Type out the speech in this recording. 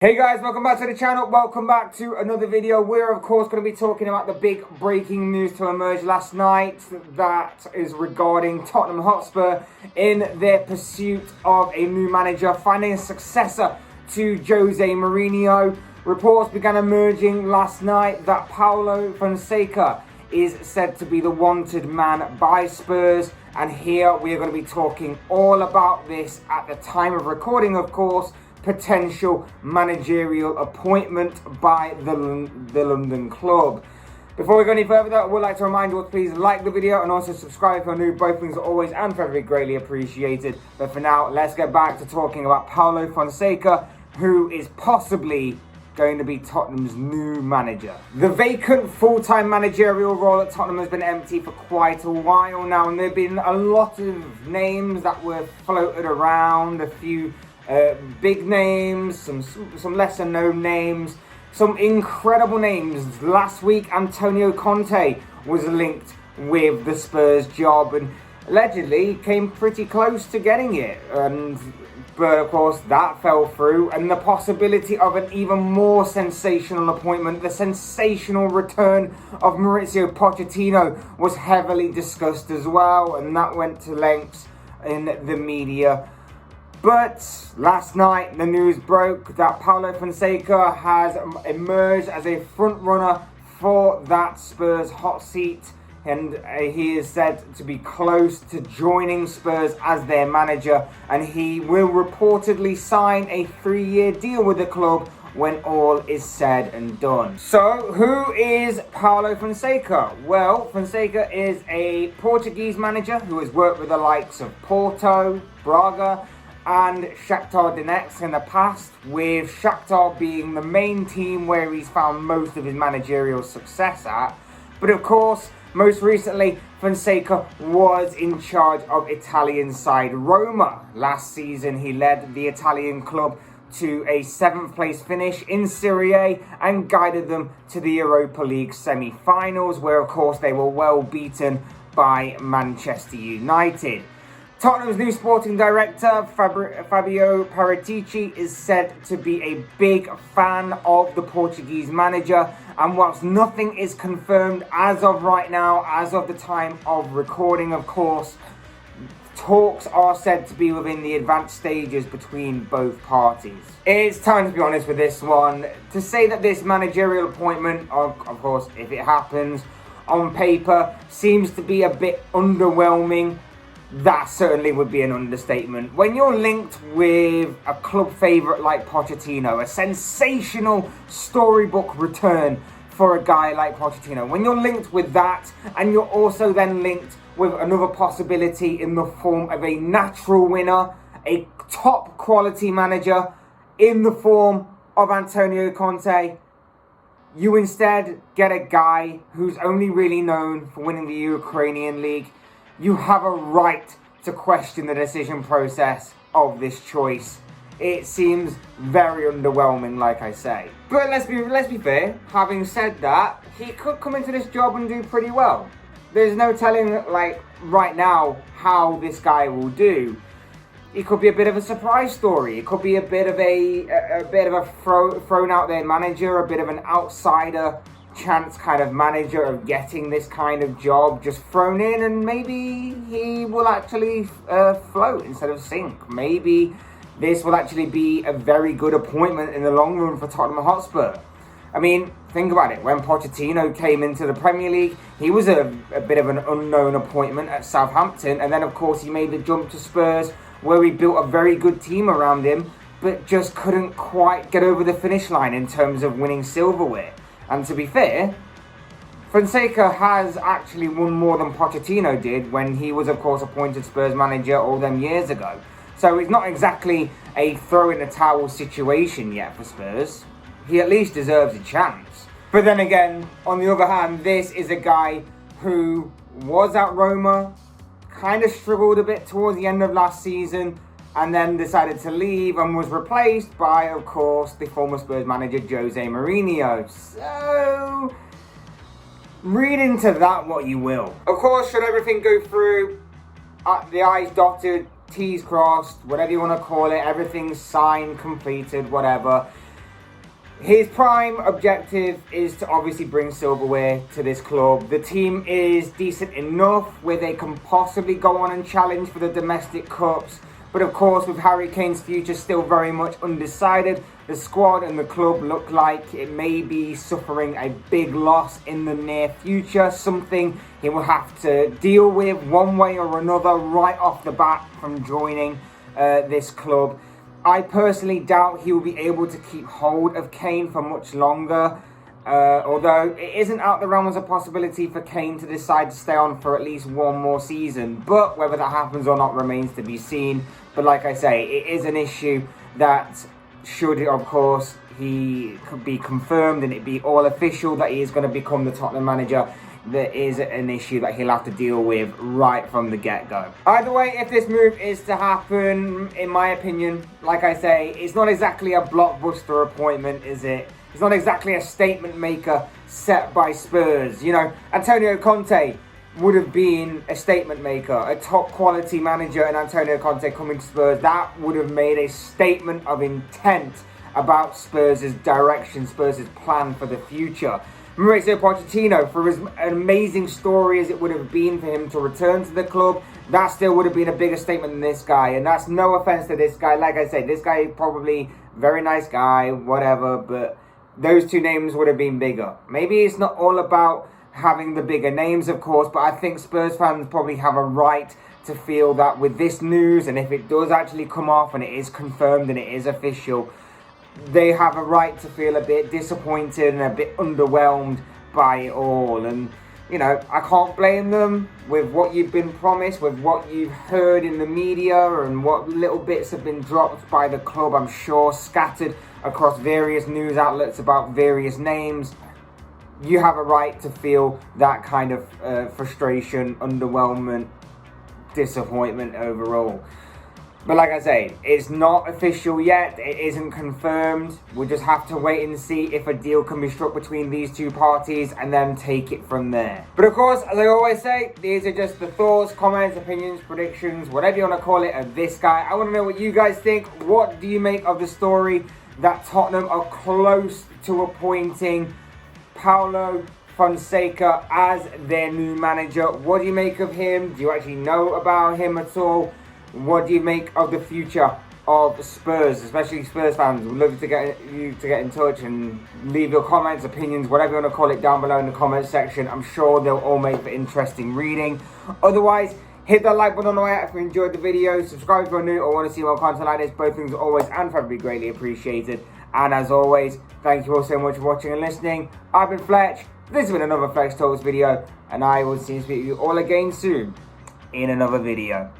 Hey guys, welcome back to the channel. Welcome back to another video. We're of course going to be talking about the big breaking news to emerge last night. That is regarding Tottenham Hotspur in their pursuit of a new manager, finding a successor to Jose Mourinho. Reports began emerging last night that Paulo Fonseca is said to be the wanted man by Spurs. And here we are going to be talking all about this at the time of recording, of course. Potential managerial appointment by the London club. Before we go any further, though, I would like to remind you all to please like the video and also subscribe if you're new. Both things are always and very greatly appreciated. But for now, let's get back to talking about Paulo Fonseca, who is possibly going to be Tottenham's new manager. The vacant full-time managerial role at Tottenham has been empty for quite a while now, and there have been a lot of names that were floated around, a few big names, some lesser known names, some incredible names. Last week, Antonio Conte was linked with the Spurs job and allegedly came pretty close to getting it. But of course, that fell through, and the possibility of an even more sensational appointment, the sensational return of Mauricio Pochettino, was heavily discussed as well, and that went to lengths in the media. But last night, the news broke that Paulo Fonseca has emerged as a front runner for that Spurs hot seat, and he is said to be close to joining Spurs as their manager, and he will reportedly sign a 3-year deal with the club when all is said and done. So, who is Paulo Fonseca? Well, Fonseca is a Portuguese manager who has worked with the likes of Porto, Braga, and Shakhtar Donetsk in the past, with Shakhtar being the main team where he's found most of his managerial success at. But of course, most recently, Fonseca was in charge of Italian side Roma. Last season, he led the Italian club to a 7th place finish in Serie A and guided them to the Europa League semi-finals, where of course they were well beaten by Manchester United. Tottenham's new sporting director, Fabio Paratici, is said to be a big fan of the Portuguese manager. And whilst nothing is confirmed as of right now, as of the time of recording, of course, talks are said to be within the advanced stages between both parties. It's time to be honest with this one. To say that this managerial appointment, of course, if it happens, on paper, seems to be a bit underwhelming, that certainly would be an understatement. When you're linked with a club favourite like Pochettino, a sensational storybook return for a guy like Pochettino, when you're linked with that, and you're also then linked with another possibility in the form of a natural winner, a top quality manager in the form of Antonio Conte, you instead get a guy who's only really known for winning the Ukrainian League. You have a right to question the decision process of this choice. It seems very underwhelming, like I say. But let's be fair. Having said that, he could come into this job and do pretty well. There's no telling, like, right now how this guy will do. It could be a bit of a surprise story. It could be a bit of a thrown out there manager, a bit of an outsider chance kind of manager of getting this kind of job just thrown in, and maybe he will actually float instead of sink. Maybe this will actually be a very good appointment in the long run for Tottenham Hotspur. I mean, think about it. When Pochettino came into the Premier League, he was a bit of an unknown appointment at Southampton, and then of course he made the jump to Spurs, where he built a very good team around him, but just couldn't quite get over the finish line in terms of winning silverware. And to be fair, Fonseca has actually won more than Pochettino did when he was, of course, appointed Spurs manager all them years ago. So it's not exactly a throw-in-the-towel situation yet for Spurs. He at least deserves a chance. But then again, on the other hand, this is a guy who was at Roma, kind of struggled a bit towards the end of last season, and then decided to leave and was replaced by, of course, the former Spurs manager, Jose Mourinho. So, read into that what you will. Of course, should everything go through, the I's dotted, T's crossed, whatever you want to call it, everything's signed, completed, whatever, His prime objective is to obviously bring silverware to this club. The team is decent enough where they can possibly go on and challenge for the domestic cups. But of course, with Harry Kane's future still very much undecided, the squad and the club look like it may be suffering a big loss in the near future. Something he will have to deal with one way or another right off the bat from joining this club. I personally doubt he will be able to keep hold of Kane for much longer. Although it isn't out the realms of possibility for Kane to decide to stay on for at least one more season. But whether that happens or not remains to be seen. But like I say, it is an issue that should, of course, he could be confirmed and it be all official that he is going to become the Tottenham manager, there is an issue that he'll have to deal with right from the get-go. Either way, if this move is to happen, in my opinion, like I say, it's not exactly a blockbuster appointment, is it? It's not exactly a statement maker set by Spurs. You know, Antonio Conte would have been a statement maker, a top quality manager, and Antonio Conte coming to Spurs, that would have made a statement of intent about Spurs' direction, Spurs' plan for the future. Maurizio Pochettino, for as amazing story as it would have been for him to return to the club, that still would have been a bigger statement than this guy. And that's no offense to this guy. Like I said, this guy is probably a very nice guy, whatever, but those two names would have been bigger. Maybe it's not all about having the bigger names, of course, but I think Spurs fans probably have a right to feel that with this news, and if it does actually come off and it is confirmed and it is official, they have a right to feel a bit disappointed and a bit underwhelmed by it all. And, you know, I can't blame them with what you've been promised, with what you've heard in the media and what little bits have been dropped by the club, I'm sure, scattered across various news outlets about various names. You have a right to feel that kind of frustration, underwhelmment, disappointment overall. But like I say, it's not official yet. It isn't confirmed. We'll just have to wait and see if a deal can be struck between these two parties and then take it from there. But of course, as I always say, these are just the thoughts, comments, opinions, predictions, whatever you want to call it, of this guy. I want to know what you guys think. What do you make of the story that Tottenham are close to appointing Paulo Fonseca as their new manager? What do you make of him? Do you actually know about him at all? What do you make of the future of Spurs, especially Spurs fans? We'd love to get you to get in touch and leave your comments, opinions, whatever you want to call it, down below in the comments section. I'm sure they'll all make for interesting reading. Otherwise, hit that like button on the way out if you enjoyed the video. Subscribe if you're new or want to see more content like this. Both things are always and forever be greatly appreciated. And as always, thank you all so much for watching and listening. I've been Fletch. This has been another Flex Talks video, and I will see you all again soon in another video.